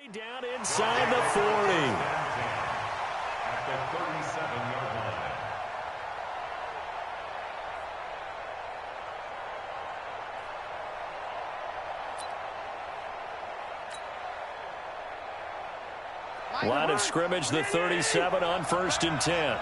Down inside the 40. At the 37-yard line. Line of scrimmage, the 37 on 1st and 10.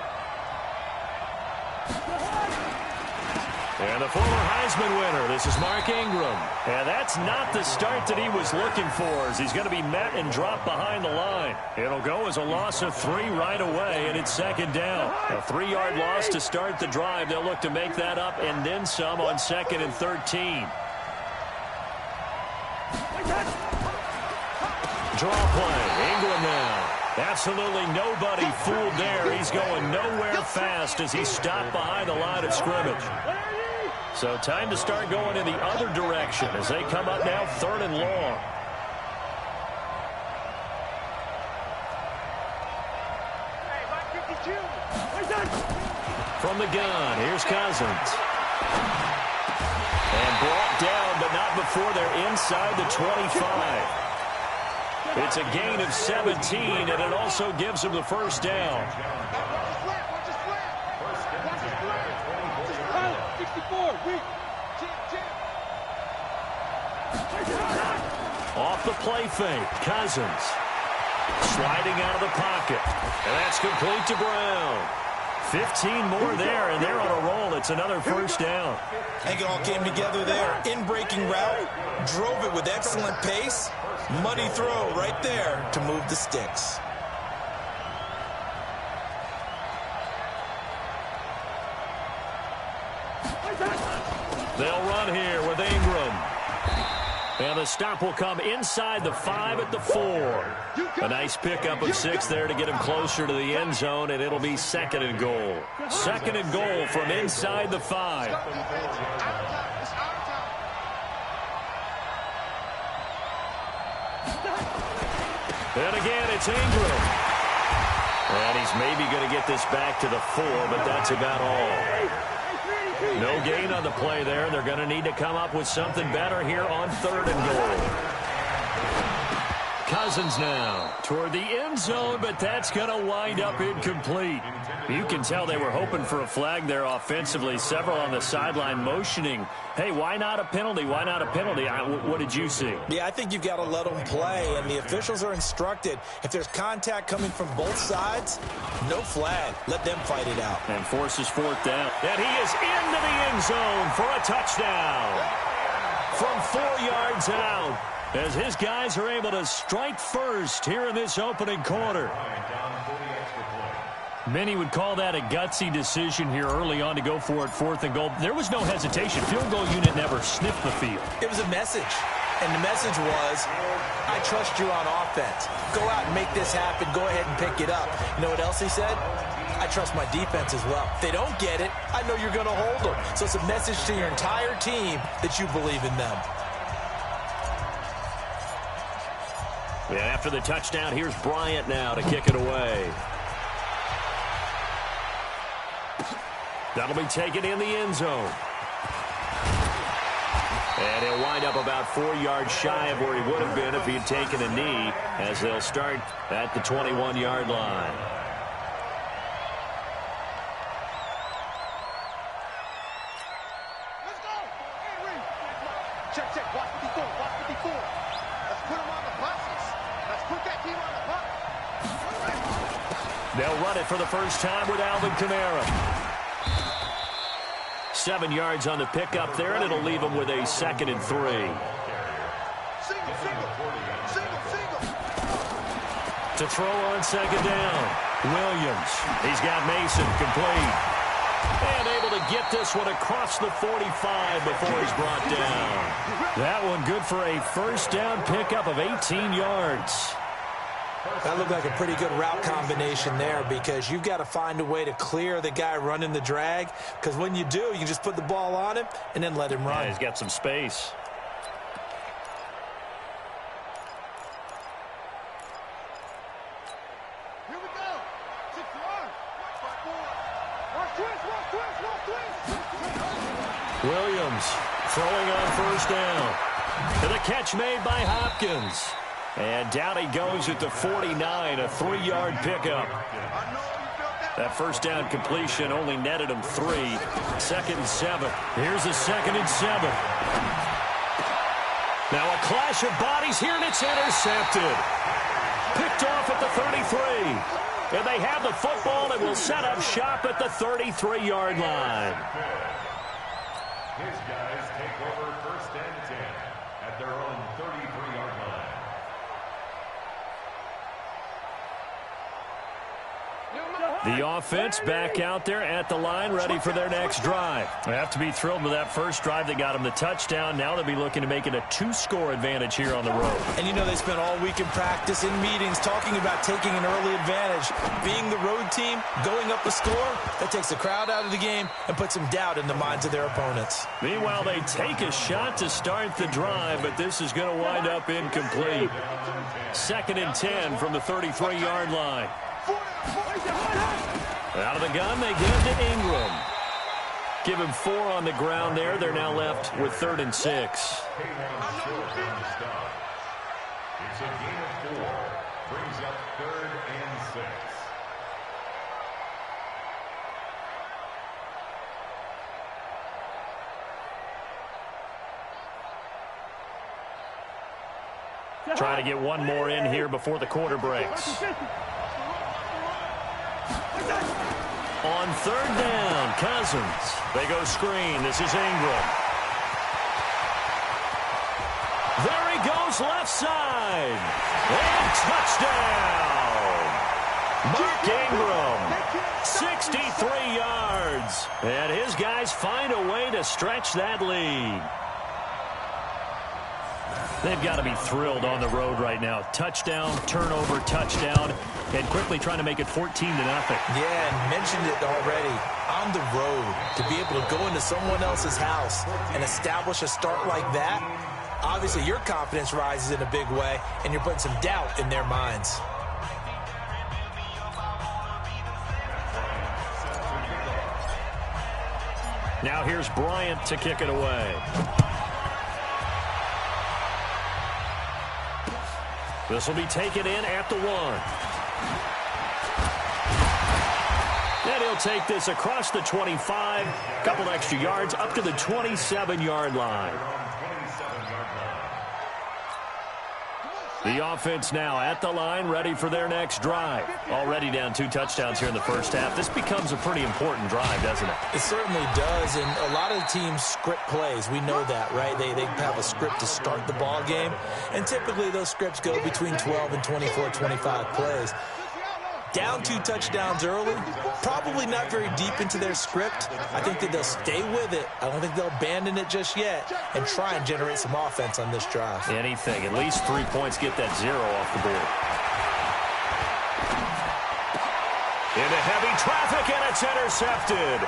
And the former Heisman winner, this is Mark Ingram. And that's not the start that he was looking for, as he's going to be met and dropped behind the line. It'll go as a loss of 3 right away, and it's 2nd down. A 3-yard loss to start the drive. They'll look to make that up and then some on 2nd and 13. Draw play. Ingram now. Absolutely nobody fooled there. He's going nowhere fast as he's stopped behind the line of scrimmage. So time to start going in the other direction as they come up now 3rd and long. From the gun, here's Cousins. And brought down, but not before they're inside the 25. It's a gain of 17, and it also gives them the 1st down. Off the play fake, Cousins. Sliding out of the pocket. And that's complete to Brown. 15 more there, and they're on a roll. It's another 1st down. I think it all came together there. In-breaking route, drove it with excellent pace. Money throw right there to move the sticks. They'll run here with Ingram. And the stop will come inside the 5 at the 4. A nice pickup of 6 there to get him closer to the end zone, and it'll be 2nd and goal. 2nd and goal from inside the 5. And again, it's Ingram. And he's maybe going to get this back to the 4, but that's about all. No gain on the play there. They're going to need to come up with something better here on 3rd and goal. Cousins now toward the end zone, but that's going to wind up incomplete. You can tell they were hoping for a flag there offensively. Several on the sideline motioning, hey, why not a penalty? Why not a penalty? What did you see? Yeah, I think you've got to let them play, and the officials are instructed. If there's contact coming from both sides, no flag. Let them fight it out. And forces 4th down. And he is into the end zone for a touchdown. From 4 yards out, as his guys are able to strike first here in this opening quarter. Many would call that a gutsy decision here early on to go for it 4th and goal. There was no hesitation. Field goal unit never sniffed the field. It was a message, and the message was, I trust you on offense. Go out and make this happen. Go ahead and pick it up. You know what else he said? I trust my defense as well. If they don't get it, I know you're going to hold them. So it's a message to your entire team that you believe in them. Yeah, after the touchdown, here's Bryant now to kick it away. That'll be taken in the end zone. And he'll wind up about 4 yards shy of where he would have been if he had taken a knee, as they'll start at the 21-yard line. Let's go. Check, check. Watch 54. Watch 54. Let's put him on the buses. Let's put that team on the bus. They'll run it for the first time with Alvin Kamara. 7 yards on the pickup there, and it'll leave them with a 2nd and 3. Single. To throw on 2nd down. Williams. He's got Mason complete. And able to get this one across the 45 before he's brought down. That one good for a 1st down pickup of 18 yards. That looked like a pretty good route combination there, because you've got to find a way to clear the guy running the drag, because when you do, you just put the ball on him and then let him run. Yeah, he's got some space. Here we go. 6-1. Watch twist. Williams throwing on 1st down. And the catch made by Hopkins. And down he goes at the 49, a 3-yard pickup. That first down completion only netted him 3. 2nd and 7. Here's a 2nd and 7. Now a clash of bodies here, and it's intercepted. Picked off at the 33. And they have the football and will set up shop at the 33-yard line. His guys take over 1st and 10 at their own 33-yard line. The offense back out there at the line, ready for their next drive. They have to be thrilled with that first drive that got them the touchdown. Now they'll be looking to make it a 2-score advantage here on the road. And you know they spent all week in practice, in meetings, talking about taking an early advantage. Being the road team, going up a score, that takes the crowd out of the game and puts some doubt in the minds of their opponents. Meanwhile, they take a shot to start the drive, but this is going to wind up incomplete. 2nd and 10 from the 33-yard line. Out of the gun, they give to Ingram. Give him 4 on the ground there. They're now left with 3rd and 6. It's a gain of 4. Brings up 3rd and 6. Trying to get one more in here before the quarter breaks. On 3rd down, Cousins. They go screen. This is Ingram. There he goes, left side. And touchdown. Mark Ingram, 63 yards. And his guys find a way to stretch that lead. They've got to be thrilled on the road right now. Touchdown, turnover, touchdown, and quickly trying to make it 14-0. Yeah, and mentioned it already. On the road, to be able to go into someone else's house and establish a start like that, obviously your confidence rises in a big way, and you're putting some doubt in their minds. Now here's Bryant to kick it away. This will be taken in at the 1. And he'll take this across the 25, couple extra yards up to the 27-yard line. The offense now at the line, ready for their next drive. Already down 2 touchdowns here in the first half. This becomes a pretty important drive, doesn't it? It certainly does, and a lot of teams script plays. We know that, right? They have a script to start the ball game, and typically those scripts go between 12 and 24, 25 plays. Down 2 touchdowns early, probably not very deep into their script. I think that they'll stay with it. I don't think they'll abandon it just yet and try and generate some offense on this drive. Anything. At least 3 points, get that 0 off the board. Into heavy traffic, and it's intercepted.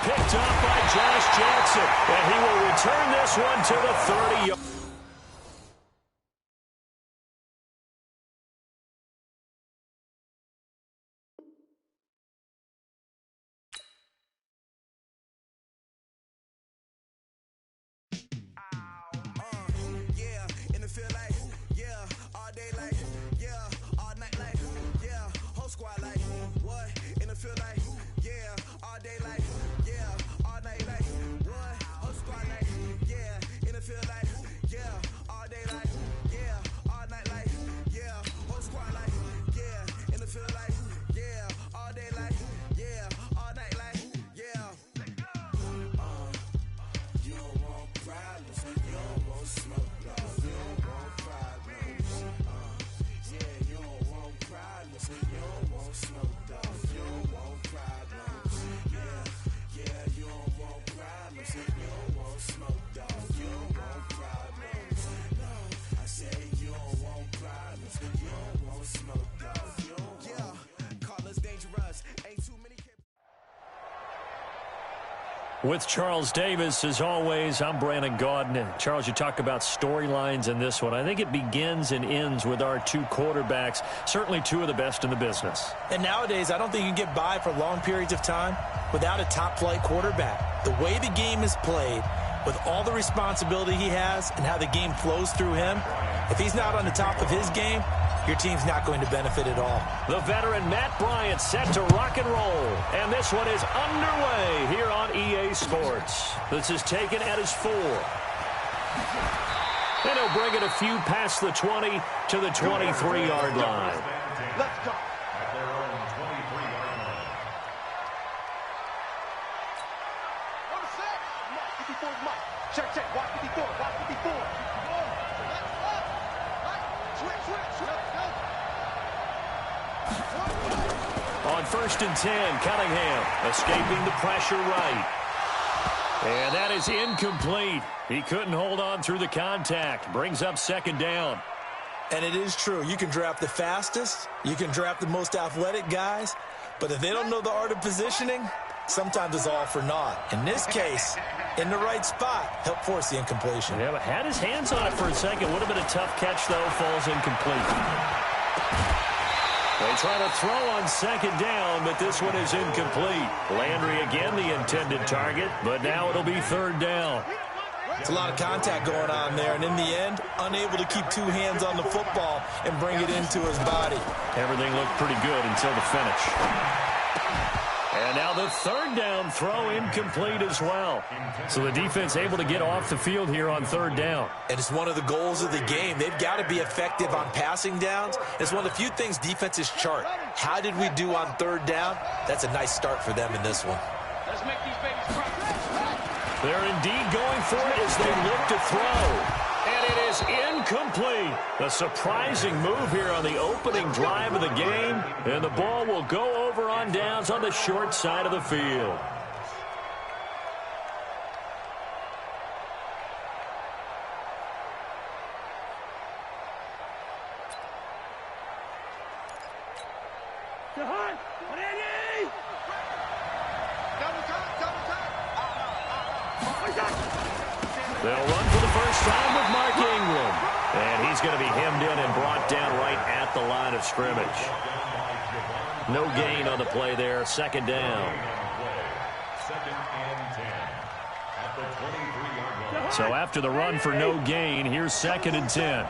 Picked up by Josh Jackson, and he will return this one to the 30-yard. With Charles Davis, as always, I'm Brandon Gaudin. Charles, you talk about storylines in this one. I think it begins and ends with our 2 quarterbacks, certainly 2 of the best in the business. And nowadays, I don't think you can get by for long periods of time without a top-flight quarterback. The way the game is played, with all the responsibility he has and how the game flows through him, If he's not on the top of his game, your team's not going to benefit at all. The veteran Matt Bryant set to rock and roll. And this one is underway here on EA Sports. This is taken at his 4. And he'll bring it a few past the 20 to the 23-yard line. Let's go. At their own 23-yard line. On the set. Mark, 54 is Mike. Check. Watch 54. Watch 54. On 1st and 10, Cunningham escaping the pressure right. And that is incomplete. He couldn't hold on through the contact. Brings up 2nd down. And it is true. You can draft the fastest. You can draft the most athletic guys. But if they don't know the art of positioning, sometimes it's all for naught. In this case, in the right spot, help force the incompletion. Yeah, but had his hands on it for a second. Would have been a tough catch, though. Falls incomplete. They try to throw on 2nd down, but this one is incomplete. Landry again the intended target, but now it'll be 3rd down. It's a lot of contact going on there, and in the end, unable to keep 2 hands on the football and bring it into his body. Everything looked pretty good until the finish. And now the 3rd down throw incomplete as well. So the defense able to get off the field here on 3rd down. And it's one of the goals of the game. They've got to be effective on passing downs. It's one of the few things defenses chart. How did we do on 3rd down? That's a nice start for them in this one. Let's make these babies cry. They're indeed going for it as they look to throw. And it is incomplete. A surprising move here on the opening drive of the game. And the ball will go over on downs on the short side of the field. They'll run for the first time with Mark Ingram. And he's going to be hemmed in and brought down right at the line of scrimmage. No gain on the play there. 2nd down. 2nd and 10. At the 23-yard line. So after the run for no gain, here's 2nd and 10.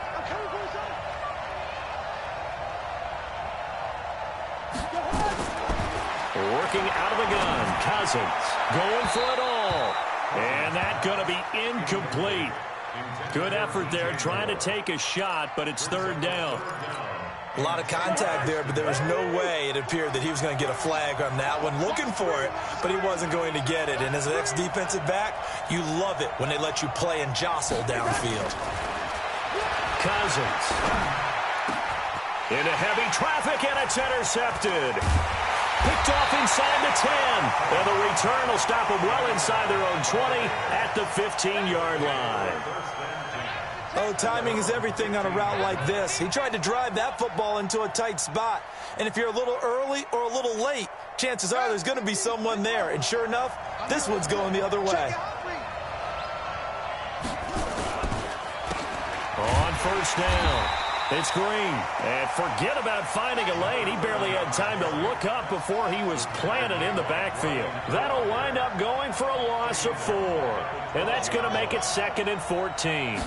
Working out of the gun. Cousins going for it all. And that's going to be incomplete. Good effort there trying to take a shot, but it's 3rd down. A lot of contact there, but there was no way it appeared that he was going to get a flag on that one. Looking for it, but he wasn't going to get it. And as an ex-defensive back, you love it when they let you play and jostle downfield. Cousins. Into heavy traffic, and it's intercepted. Picked off inside the 10. And the return will stop them well inside their own 20 at the 15-yard line. Oh, timing is everything on a route like this. He tried to drive that football into a tight spot. And if you're a little early or a little late, chances are there's going to be someone there. And sure enough, this one's going the other way. On 1st down, it's Green. And forget about finding a lane. He barely had time to look up before he was planted in the backfield. That'll wind up going for a loss of 4. And that's going to make it 2nd and 14.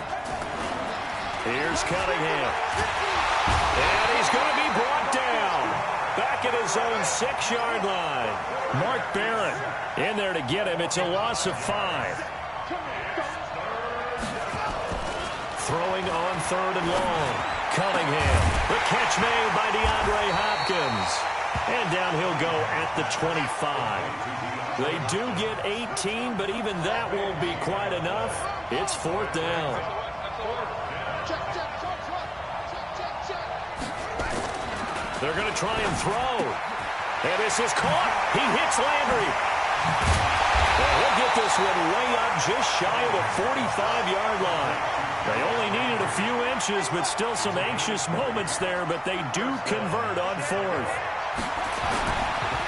Here's Cunningham. And he's going to be brought down. Back at his own 6-yard line. Mark Barrett in there to get him. It's a loss of 5. Throwing on 3rd and long. Cunningham. The catch made by DeAndre Hopkins. And down he'll go at the 25. They do get 18, but even that won't be quite enough. It's 4th down. They're going to try and throw. And this is caught. He hits Landry. And he'll get this one way up just shy of the 45-yard line. They only needed a few inches, but still some anxious moments there, but they do convert on 4th.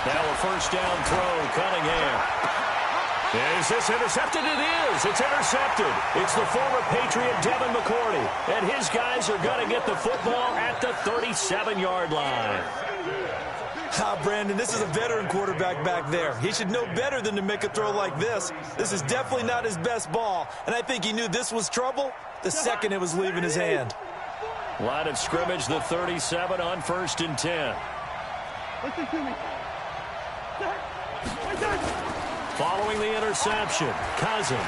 Now a 1st down throw, Cunningham. Is this intercepted? It is. It's intercepted. It's the former Patriot Devin McCourty, and his guys are going to get the football at the 37-yard line. Brandon, this is a veteran quarterback back there. He should know better than to make a throw like this. This is definitely not his best ball, and I think he knew this was trouble the second it was leaving his hand. Line of scrimmage, the 37 on 1st and 10. Listen to me. Following the interception, Cousins.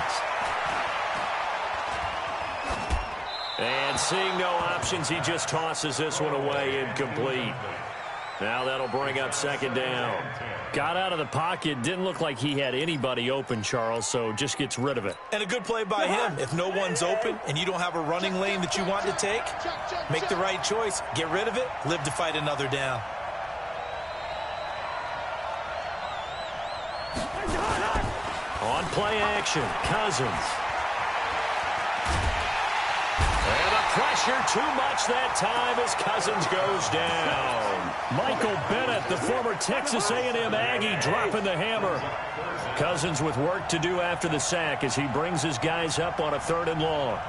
And seeing no options, he just tosses this one away incomplete. Now that'll bring up 2nd down. Got out of the pocket. Didn't look like he had anybody open, Charles, so just gets rid of it. And a good play by him. If no one's open and you don't have a running lane that you want to take, make the right choice. Get rid of it. Live to fight another down. On play action, Cousins. And the pressure too much that time as Cousins goes down. Michael Bennett, the former Texas A&M Aggie, dropping the hammer. Cousins with work to do after the sack as he brings his guys up on a 3rd and long.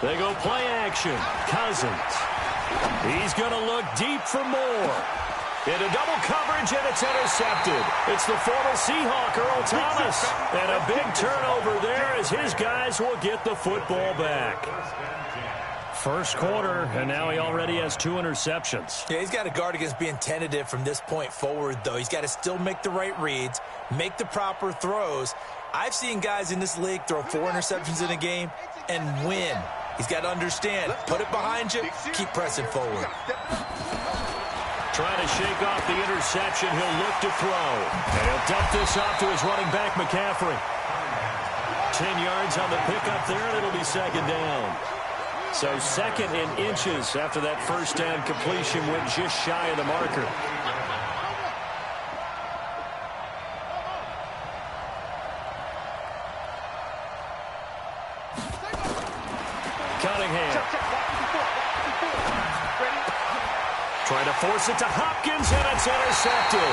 They go play action. Cousins. He's going to look deep for more. Into double coverage, and it's intercepted. It's the former Seahawk, Earl Thomas. And a big turnover there as his guys will get the football back. First quarter, and now he already has 2 interceptions. Yeah, he's got to guard against being tentative from this point forward, though. He's got to still make the right reads, make the proper throws. I've seen guys in this league throw 4 interceptions in a game and win. He's got to understand, put it behind you, keep pressing forward. Trying to shake off the interception. He'll look to throw. And he'll dump this off to his running back, McCaffrey. 10 yards on the pickup there, and it'll be 2nd down. So 2nd in inches after that 1st down completion went just shy of the marker. Cunningham. Trying to force it to Hopkins, and it's intercepted.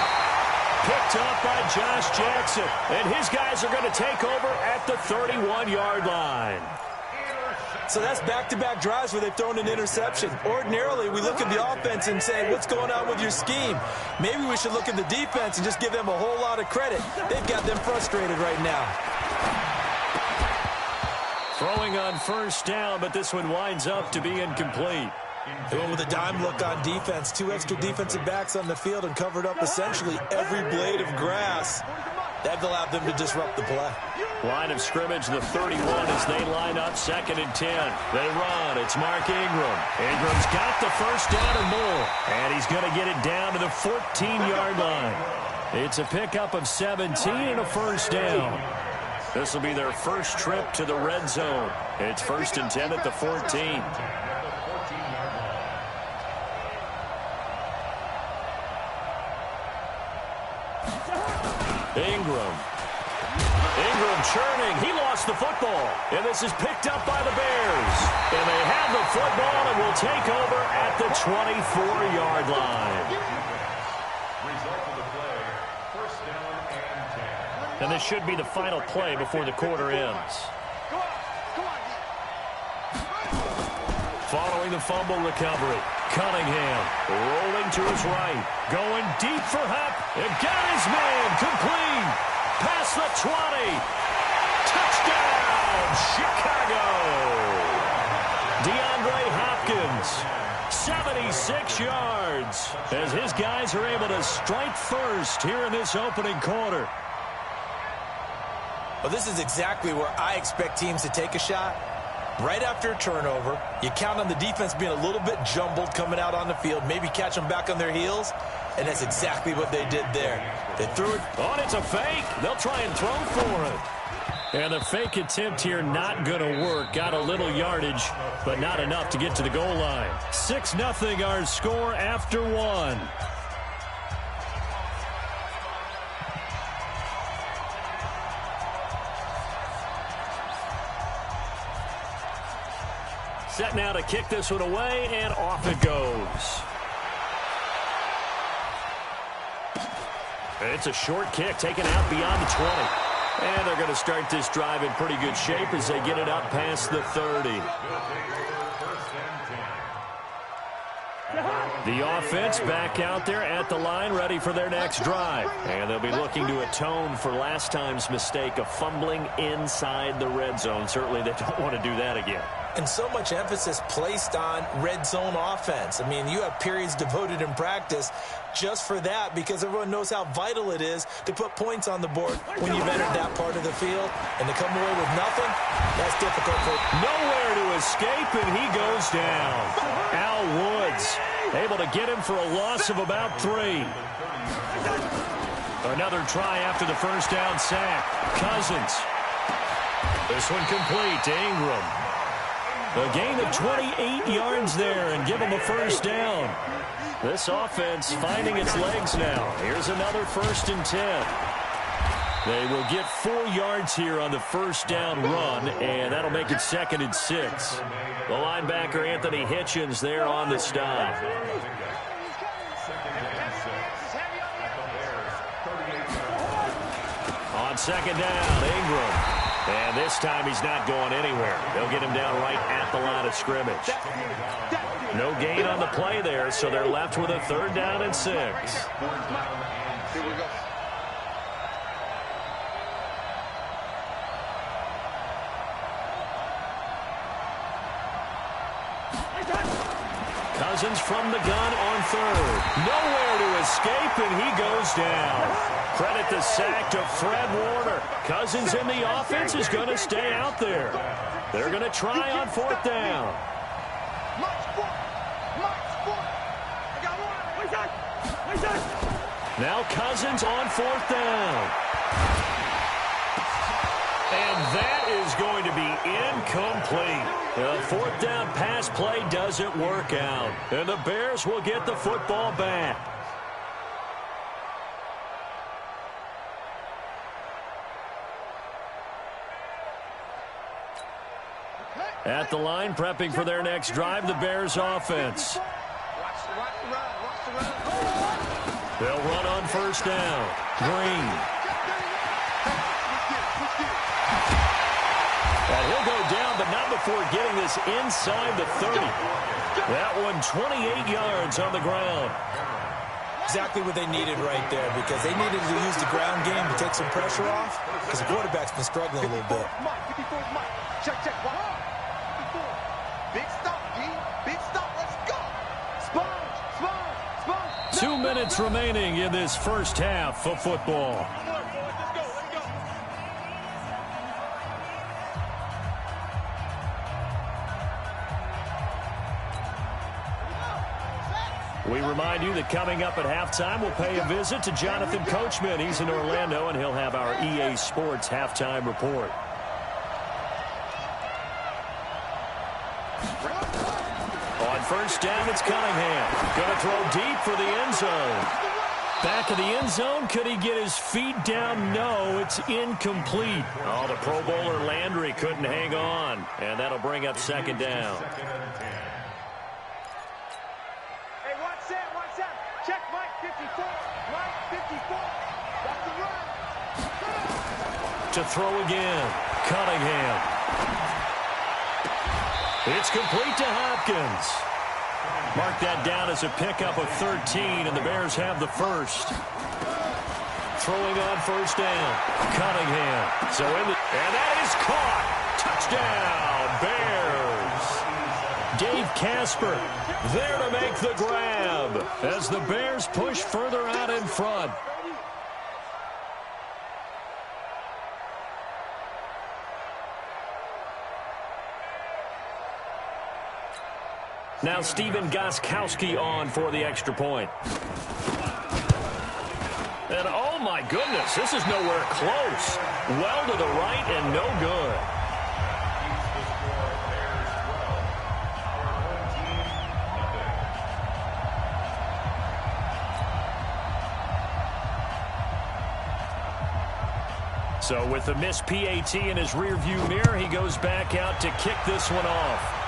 Picked up by Josh Jackson. And his guys are going to take over at the 31-yard line. So that's back-to-back drives where they've thrown an interception. Ordinarily, we look at the offense and say, what's going on with your scheme? Maybe we should look at the defense and just give them a whole lot of credit. They've got them frustrated right now. Throwing on 1st down, but this one winds up to be incomplete. They went with a dime look on defense. 2 extra defensive backs on the field and covered up essentially every blade of grass. That allowed them to disrupt the play. Line of scrimmage, the 31 as they line up 2nd and 10. They run. It's Mark Ingram. Ingram's got the 1st down and more. And he's going to get it down to the 14-yard line. It's a pickup of 17 and a 1st down. This will be their first trip to the red zone. It's 1st and 10 at the 14. Ingram churning. He lost the football. And this is picked up by the Bears. And they have the football and will take over at the 24-yard line. Result of the play, 1st down and 10. And this should be the final play before the quarter ends. Following the fumble recovery, Cunningham rolling to his right, going deep for Hupp, and got his man complete. Past the 20. Touchdown, Chicago. DeAndre Hopkins, 76 yards, as his guys are able to strike first here in this opening quarter. Well, this is exactly where I expect teams to take a shot. Right after a turnover, you count on the defense being a little bit jumbled coming out on the field, maybe catch them back on their heels, and that's exactly what they did there. They threw it. Oh, it's a fake. They'll try and throw for it. And the fake attempt here not going to work. Got a little yardage, but not enough to get to the goal line. 6-0 our score after 1. Set now to kick this one away, and off it goes. It's a short kick taken out beyond the 20. And they're going to start this drive in pretty good shape as they get it up past the 30. The offense back out there at the line, ready for their next drive. And they'll be looking to atone for last time's mistake of fumbling inside the red zone. Certainly they don't want to do that again. And so much emphasis placed on red zone offense. I mean, you have periods devoted in practice just for that because everyone knows how vital it is to put points on the board when you've entered that part of the field. And to come away with nothing, that's difficult. Nowhere to escape, and he goes down. Al Woods able to get him for a loss of about 3. Another try after the first down sack. Cousins. This one complete to Ingram. A gain of 28 yards there and give him a first down. This offense finding its legs now. Here's another 1st and 10. They will get 4 yards here on the first down run, and that'll make it 2nd and 6. The linebacker, Anthony Hitchens, there on the stop. On 2nd down, Ingram. And this time he's not going anywhere. They'll get him down right at the line of scrimmage. No gain on the play there, so they're left with a 3rd down and 6. Here we go. Cousins from the gun on 3rd. Nowhere to escape, and he goes down. Credit the sack to Fred Warner. Cousins in the offense is going to stay out there. They're going to try on 4th down. Now Cousins on 4th down. And that is going to be incomplete. The 4th down pass play doesn't work out. And the Bears will get the football back. At the line, prepping for their next drive, the Bears offense. They'll run on 1st down. Green. And he'll go down, but not before getting this inside the 30. That one 28 yards on the ground. Exactly what they needed right there because they needed to use the ground game to take some pressure off because the quarterback's been struggling a little bit. Check. Big stop, D. Big stop. Let's go. Sponge. 2 minutes remaining in this first half of football. We remind you that coming up at halftime, we'll pay a visit to Jonathan Coachman. He's in Orlando, and he'll have our EA Sports halftime report. On 1st down, it's Cunningham. Going to throw deep for the end zone. Back of the end zone. Could he get his feet down? No, it's incomplete. Oh, the Pro Bowler Landry couldn't hang on. And that'll bring up 2nd down. Hey, watch that. Check Mike 54. That's the run. To throw again. Cunningham. It's complete to Hopkins. Mark that down as a pickup of 13, and the Bears have the first. Throwing on 1st down. Cunningham. And that is caught. Touchdown, Bears. Dave Casper there to make the grab as the Bears push further out in front. Now Stephen Gostkowski on for the extra point. And oh my goodness, this is nowhere close. Well to the right and no good. So with the missed PAT in his rearview mirror, he goes back out to kick this one off.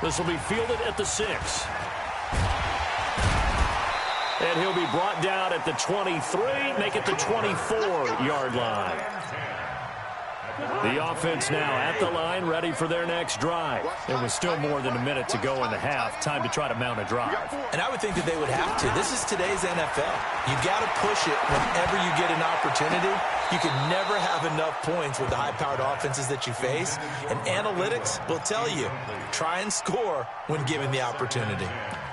This will be fielded at the 6. And he'll be brought down at the 23, make it the 24-yard line. The offense now at the line, ready for their next drive. It was still more than a minute to go in the half. Time to try to mount a drive. And I would think that they would have to. This is today's NFL. You got to push it whenever you get an opportunity. You can never have enough points with the high-powered offenses that you face. And analytics will tell you, try and score when given the opportunity.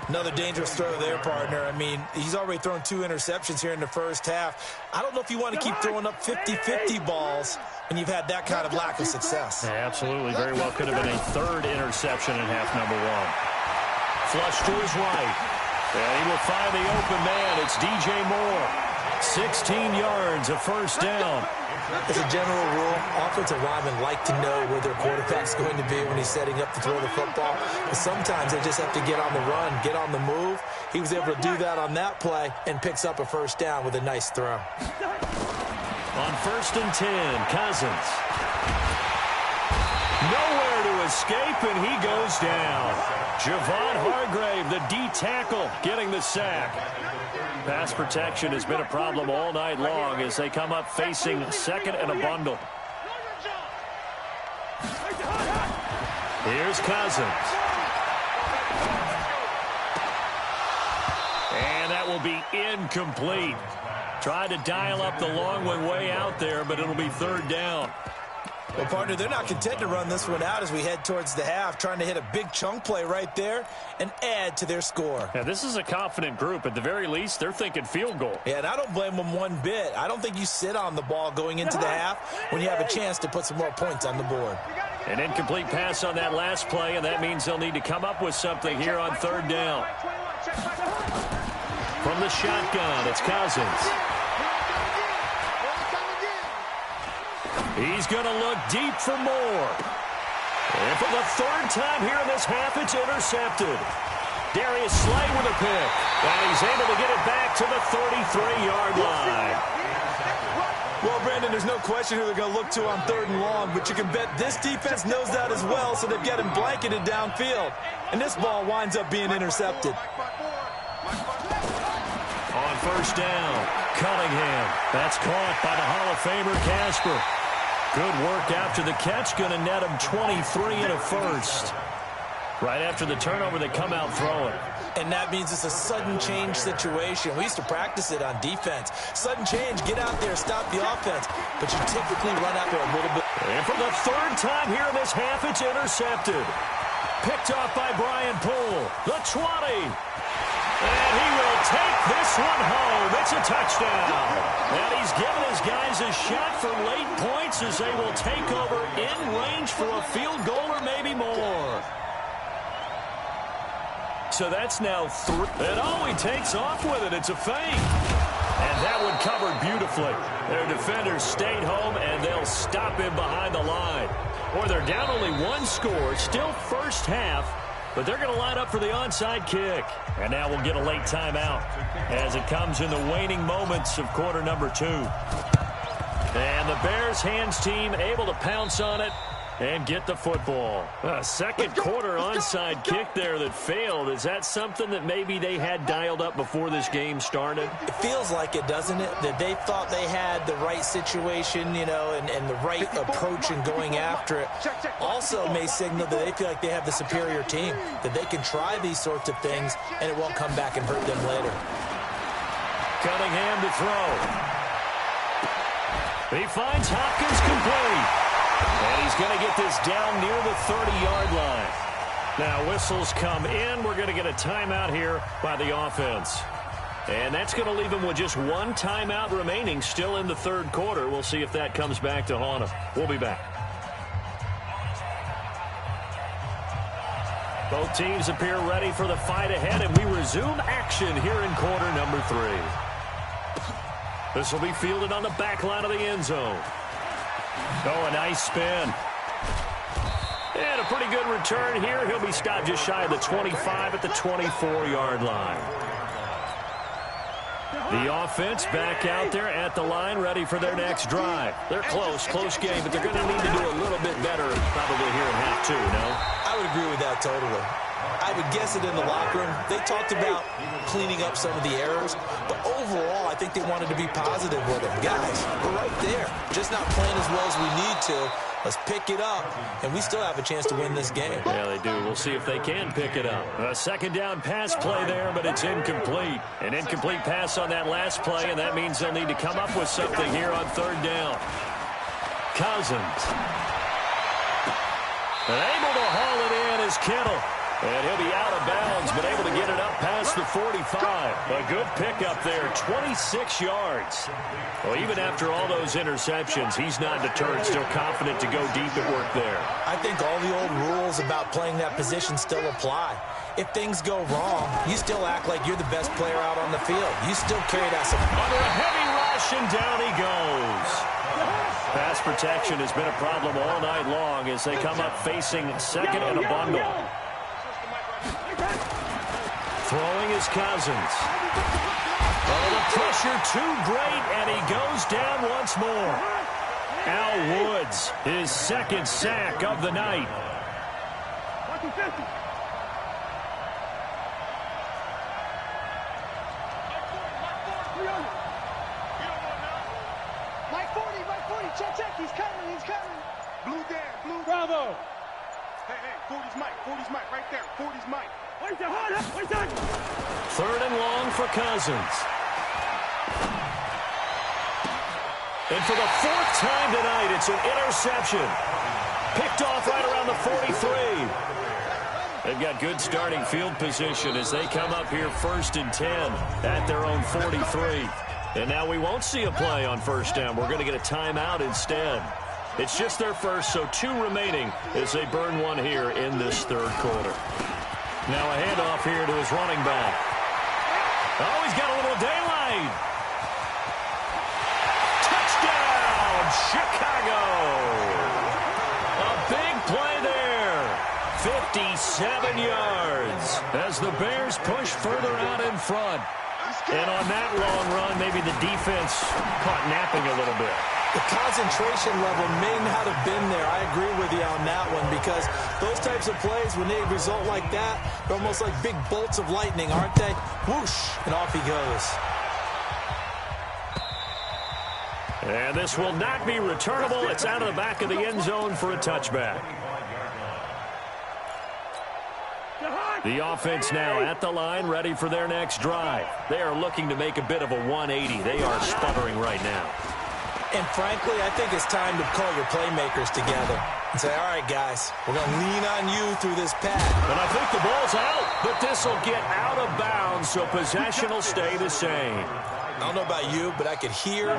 Another dangerous throw there, partner. I mean, he's already thrown 2 interceptions here in the first half. I don't know if you want to keep throwing up 50-50 balls when you've had that kind of lack of success. Yeah, absolutely. Very well could have been a 3rd interception in half number 1. Flush to his right. And he will find the open man. It's DJ Moore. 16 yards, a first down. As a general rule, offensive linemen like to know where their quarterback's going to be when he's setting up to throw the football. But sometimes they just have to get on the run, get on the move. He was able to do that on that play and picks up a first down with a nice throw. On 1st and 10, Cousins. Nowhere to escape, and he goes down. Javon Hargrave, the D tackle, getting the sack. Pass protection has been a problem all night long as they come up facing 2nd and a bundle. Here's Cousins. And that will be incomplete. Tried to dial up the long one way out there, but it'll be 3rd down. Well, partner, they're not content to run this one out as we head towards the half, trying to hit a big chunk play right there and add to their score. Yeah, this is a confident group. At the very least, they're thinking field goal. Yeah, and I don't blame them one bit. I don't think you sit on the ball going into the half when you have a chance to put some more points on the board. An incomplete pass on that last play, and that means they'll need to come up with something here on 3rd down. From the shotgun, it's Cousins. He's going to look deep for more. And for the 3rd time here in this half, it's intercepted. Darius Slay with a pick. And he's able to get it back to the 33-yard line. Well, Brandon, there's no question who they're going to look to on 3rd and long, but you can bet this defense knows that as well, so they've got him blanketed downfield. And this ball winds up being intercepted. On 1st down, Cunningham. That's caught by the Hall of Famer Casper. Good work after the catch. Going to net him 23 and a first. Right after the turnover, they come out throwing. And that means it's a sudden change situation. We used to practice it on defense. Sudden change, get out there, stop the offense. But you typically run out there a little bit. And for the 3rd time here in this half, it's intercepted. Picked off by Brian Poole. The 20. And he will take this one home. It's a touchdown. And he's given his guys a shot for late points as they will take over in range for a field goal or maybe more. So that's now 3. And he takes off with it. It's a fake. And that one covered beautifully. Their defenders stayed home, and they'll stop him behind the line. Or they're down only 1 score. Still first half. But they're going to line up for the onside kick. And now we'll get a late timeout as it comes in the waning moments of quarter number 2. And the Bears hands team able to pounce on it and get the football. A second quarter onside kick there that failed. Is that something that maybe they had dialed up before this game started? It feels like it, doesn't it? That they thought they had the right situation, you know, and the right approach in going after it. Also may signal that they feel like they have the superior team, that they can try these sorts of things and it won't come back and hurt them later. Cunningham to throw. He finds Hopkins complete. And he's going to get this down near the 30-yard line. Now, whistles come in. We're going to get a timeout here by the offense. And that's going to leave him with just 1 timeout remaining still in the 3rd quarter. We'll see if that comes back to haunt him. We'll be back. Both teams appear ready for the fight ahead, and we resume action here in quarter number 3. This will be fielded on the back line of the end zone. Oh, a nice spin. And a pretty good return here. He'll be stopped just shy of the 25 at the 24-yard line. The offense back out there at the line, ready for their next drive. They're close game, but they're going to need to do a little bit better probably here in half 2, no? I would agree with that totally. I would guess it in the locker room. They talked about cleaning up some of the errors, but overall, I think they wanted to be positive with it. Guys, we're right there, just not playing as well as we need to. Let's pick it up, and we still have a chance to win this game. Yeah, they do. We'll see if they can pick it up. A second down pass play there, but it's incomplete. An incomplete pass on that last play, and that means they'll need to come up with something here on third down. Cousins. And able to haul it in is Kittle. And he'll be out of bounds, but able to get it up past the 45. A good pickup there, 26 yards. Well, even after all those interceptions, he's not deterred, still confident to go deep at work there. I think all the old rules about playing that position still apply. If things go wrong, you still act like you're the best player out on the field. You still carry that support. Under a heavy rush, and down he goes. Pass protection has been a problem all night long as they come up facing second and a bundle. Throwing is Cousins. Oh, the pressure too great, and he goes down once more. Al Woods, his second sack of the night. Mike 40, check, he's coming. Blue down, blue. Bravo. Hey, 40's Mike, right there, 40's Mike. Third and long for Cousins. And for the fourth time tonight, it's an interception. Picked off right around the 43. They've got good starting field position as they come up here first and 10 at their own 43. And now we won't see a play on first down. We're going to get a timeout instead. It's just their first, so 2 remaining as they burn one here in this third quarter. Now a handoff here to his running back. Oh, he's got a little daylight. Touchdown, Chicago. A big play there. 57 yards as the Bears push further out in front. And on that long run, maybe the defense caught napping a little bit. The concentration level may not have been there. I agree with you on that one because those types of plays, when they result like that, they're almost like big bolts of lightning, aren't they? Whoosh, and off he goes. And this will not be returnable. It's out of the back of the end zone for a touchback. The offense now at the line, ready for their next drive. They are looking to make a bit of a 180. They are sputtering right now. And frankly, I think it's time to call your playmakers together and say, all right, guys, we're going to lean on you through this pad. And I think the ball's out, but this will get out of bounds, so possession will stay the same. I don't know about you, but I could hear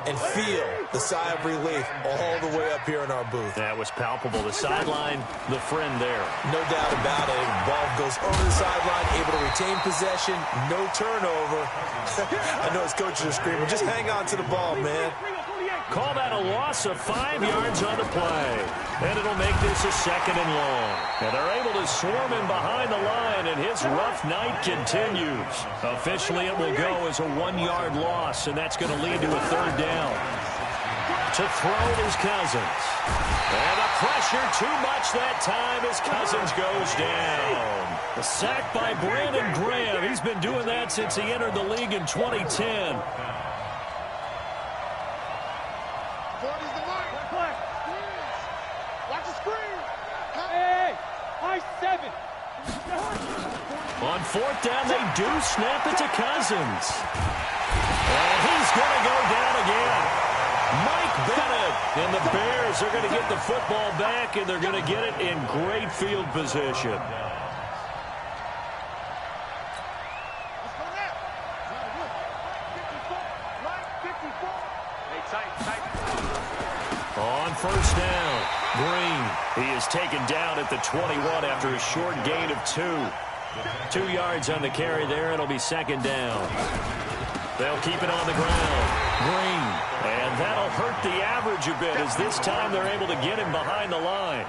and feel the sigh of relief all the way up here in our booth. That was palpable. The sideline, the friend there. No doubt about it. Ball goes over the sideline, able to retain possession, no turnover. I know his coaches are screaming, just hang on to the ball, man. Call that a loss of 5 yards on the play. And it'll make this a second and long. And they're able to swarm him behind the line, and his rough night continues. Officially, it will go as a 1-yard loss, and that's going to lead to a third down. To throw is Cousins. And the pressure too much that time as Cousins goes down. A sack by Brandon Graham. He's been doing that since he entered the league in 2010. On fourth down, they do snap it to Cousins. And he's going to go down again. Mike Bennett and the Bears are going to get the football back, and they're going to get it in great field position. On first down, Green. He is taken down at the 21 after a short gain of 2. 2 yards on the carry there. It'll be second down. They'll keep it on the ground. Green. And that'll hurt the average a bit as this time they're able to get him behind the line.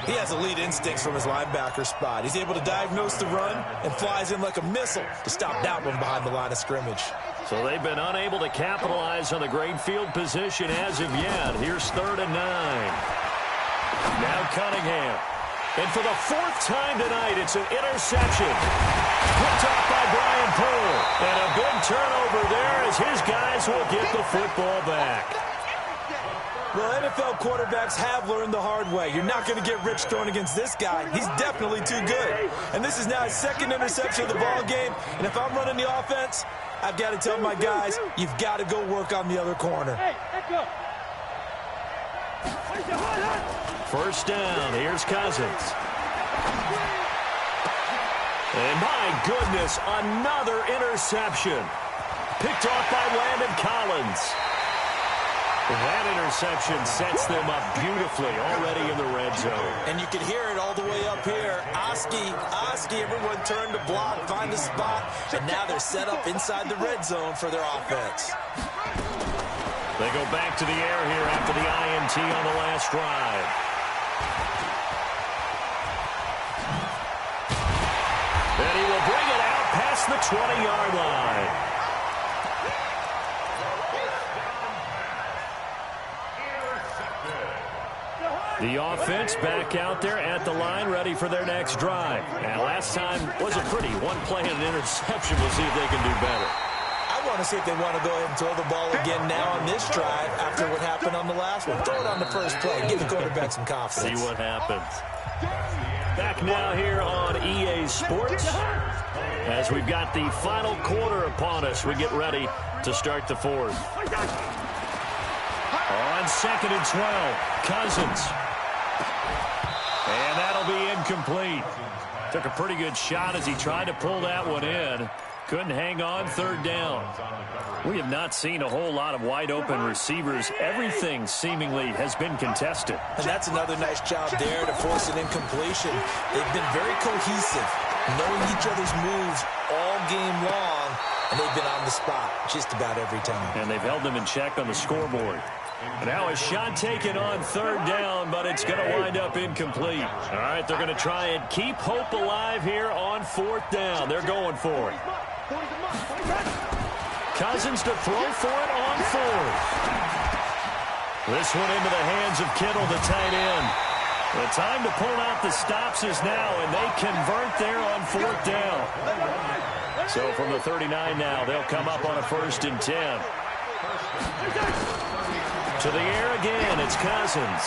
He has elite instincts from his linebacker spot. He's able to diagnose the run and flies in like a missile to stop that one behind the line of scrimmage. So they've been unable to capitalize on the great field position as of yet. Here's 3rd and 9. Now Cunningham. And for the fourth time tonight, it's an interception. Picked off by Brian Poole. And a big turnover there as his guys will get the football back. Well, NFL quarterbacks have learned the hard way. You're not going to get rich throwing against this guy. He's definitely too good. And this is now his second interception of the ball game. And if I'm running the offense, I've got to tell my guys, you've got to go work on the other corner. First down, here's Cousins. And my goodness, another interception. Picked off by Landon Collins. That interception sets them up beautifully already in the red zone. And you can hear it all the way up here. Oski, everyone turned to block, find a spot, and now they're set up inside the red zone for their offense. They go back to the air here after the INT on the last drive. And he will bring it out past the 20-yard line. The offense back out there at the line, ready for their next drive. And last time wasn't pretty. One play and an interception. We'll see if they can do better. I want to see if they want to go ahead and throw the ball again now on this drive after what happened on the last one. Throw it on the first play. Give the quarterback some confidence. See what happens. Back now here on EA Sports. As we've got the final quarter upon us, we get ready to start the fourth. On 2nd and 12, Cousins. And that'll be incomplete. Took a pretty good shot as he tried to pull that one in. Couldn't hang on, third down. We have not seen a whole lot of wide-open receivers. Everything seemingly has been contested. And that's another nice job there to force an incompletion. They've been very cohesive, knowing each other's moves all game long, and they've been on the spot just about every time. And they've held them in check on the scoreboard. Now a shot taken on third down, but it's going to wind up incomplete. All right, they're going to try and keep hope alive here on fourth down. They're going for it. Cousins to throw for it on fourth. This one into the hands of Kittle, the tight end. The time to pull out the stops is now, and they convert there on fourth down. So from the 39 now, they'll come up on a 1st and 10. To the air again, it's Cousins.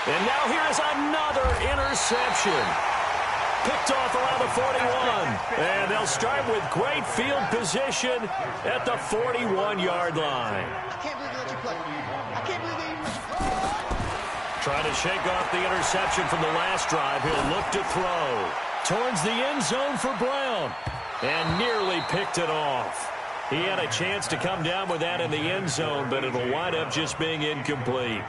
And now here is another interception. Picked off around the 41. And they'll start with great field position at the 41-yard line. I can't believe they let you play. I can't believe they even let you play. Trying to shake off the interception from the last drive. He'll look to throw. Towards the end zone for Brown. And nearly picked it off. He had a chance to come down with that in the end zone, but it'll wind up just being incomplete.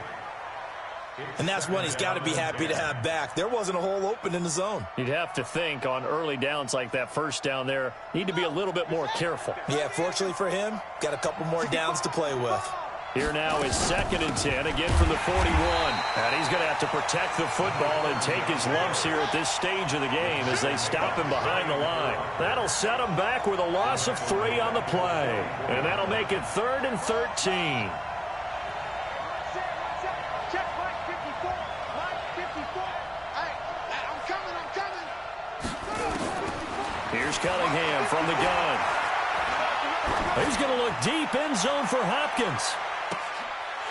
And that's one he's got to be happy to have back. There wasn't a hole open in the zone. You'd have to think on early downs like that first down there, need to be a little bit more careful. Yeah, fortunately for him, got a couple more downs to play with. Here now is 2nd and 10, again from the 41. And he's going to have to protect the football and take his lumps here at this stage of the game as they stop him behind the line. That'll set him back with a loss of 3 on the play. And that'll make it 3rd and 13. Check Mike 54. Mike 54. Hey, I'm coming. Here's Cunningham from the gun. He's going to look deep end zone for Hopkins.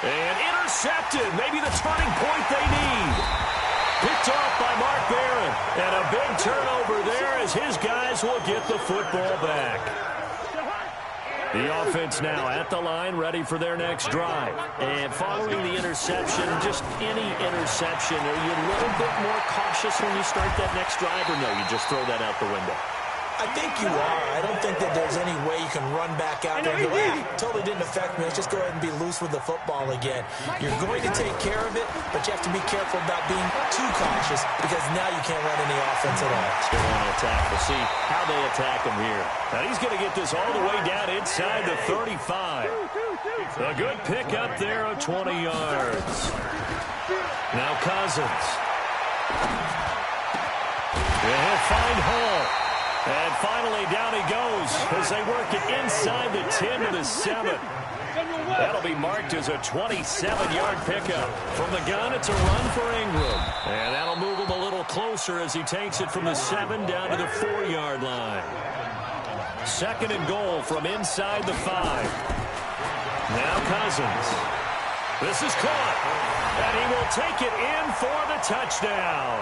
And intercepted. Maybe the turning point they need. Picked off by Mark Barron. And a big turnover there as his guys will get the football back. The offense now at the line, ready for their next drive. And following the interception, just any interception, are you a little bit more cautious when you start that next drive, or no, you just throw that out the window? I think you are. I don't think that there's any way you can run back out there and go, totally didn't affect me. Let's just go ahead and be loose with the football again. You're going to take care of it, but you have to be careful about being too cautious because now you can't run any offense at all. Still want to attack. We'll see how they attack him here. Now he's going to get this all the way down inside the 35. A good pick up there of 20 yards. Now Cousins. And he'll find Hall. And finally, down he goes as they work it inside the 10 to the 7. That'll be marked as a 27-yard pickup. From the gun, it's a run for Ingram. And that'll move him a little closer as he takes it from the 7 down to the 4-yard line. 2nd and goal from inside the 5. Now Cousins. This is caught. And he will take it in for the touchdown.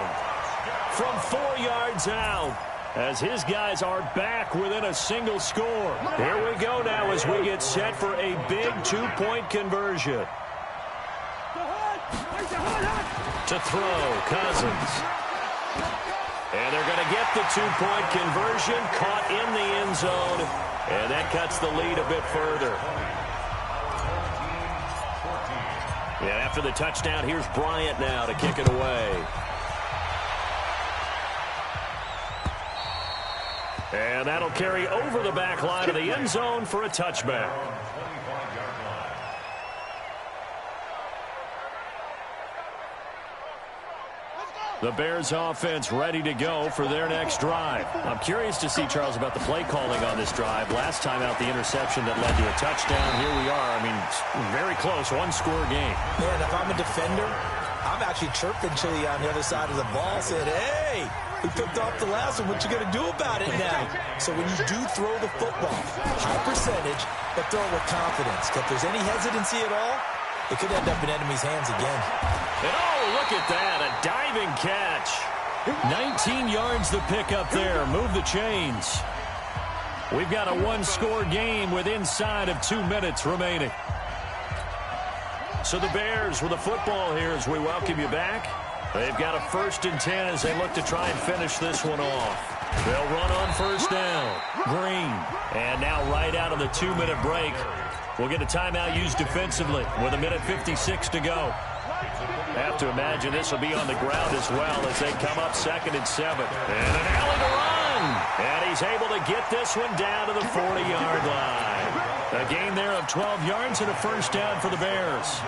From 4 yards out, as his guys are back within a single score. Here we go now as we get set for a big 2-point conversion. To throw, Cousins. And they're going to get the 2-point conversion, caught in the end zone, and that cuts the lead a bit further. Yeah, after the touchdown, here's Bryant now to kick it away. And that'll carry over the back line of the end zone for a touchback. The Bears offense ready to go for their next drive. I'm curious to see, Charles, about the play calling on this drive. Last time out, the interception that led to a touchdown. Here we are. I mean, very close, one-score game. Man, if I'm a defender, I'm actually chirping Chili on the other side of the ball, saying, hey, we picked off the last one. What you going to do about it now? So when you do throw the football, high percentage, but throw it with confidence. If there's any hesitancy at all, it could end up in enemy's hands again. And oh, look at that, a diving catch. 19 yards the pick up there. Move the chains. We've got a one-score game with inside of 2 minutes remaining. So the Bears with the football here as we welcome you back. They've got a 1st and 10 as they look to try and finish this one off. They'll run on 1st down. Green. And now right out of the 2-minute break, we'll get a timeout used defensively with 1:56 to go. Have to imagine this will be on the ground as well as they come up 2nd and 7. And an alley to run. And he's able to get this one down to the 40-yard line. A gain there of 12 yards and a 1st down for the Bears.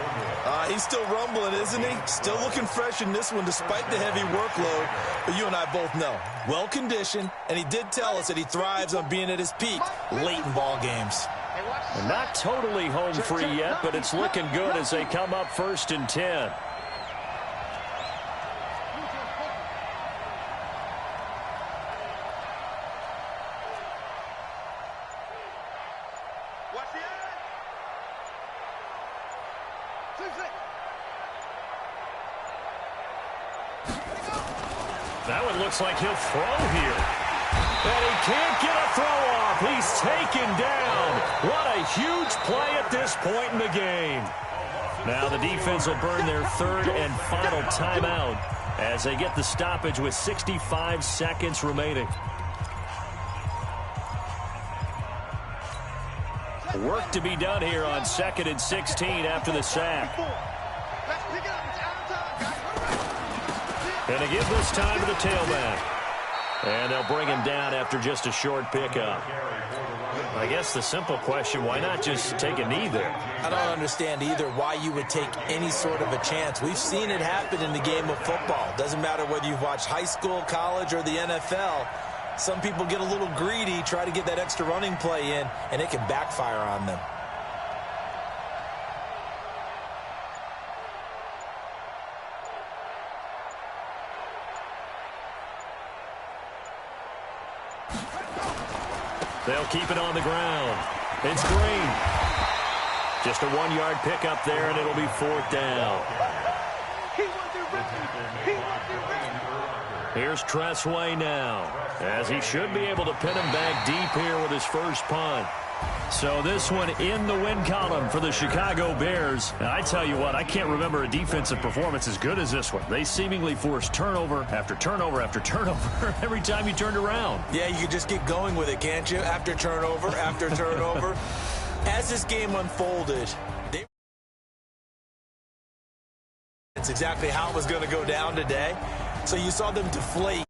He's still rumbling, isn't he? Still looking fresh in this one despite the heavy workload. But you and I both know, well-conditioned, and he did tell us that he thrives on being at his peak late in ball games. Not totally home free yet, but it's looking good as they come up 1st and 10. That one looks like he'll throw here. And he can't get a throw off. He's taken down. What a huge play at this point in the game. Now the defense will burn their 3rd and final timeout as they get the stoppage with 65 seconds remaining. Work to be done here on 2nd and 16 after the sack. And they give this time to the tailback. And they'll bring him down after just a short pickup. I guess the simple question, why not just take a knee there? I don't understand either why you would take any sort of a chance. We've seen it happen in the game of football. Doesn't matter whether you've watched high school, college, or the NFL. Some people get a little greedy, try to get that extra running play in, and it can backfire on them. They'll keep it on the ground. It's Green. Just a 1-yard pickup there, and it'll be 4th down. Here's Tressway now, as he should be able to pin him back deep here with his first punt. So this one in the win column for the Chicago Bears. And I tell you what, I can't remember a defensive performance as good as this one. They seemingly forced turnover after turnover after turnover every time you turned around. Yeah, you can just get going with it, can't you? After turnover, after turnover. As this game unfolded, it's exactly how it was going to go down today. So you saw them deflate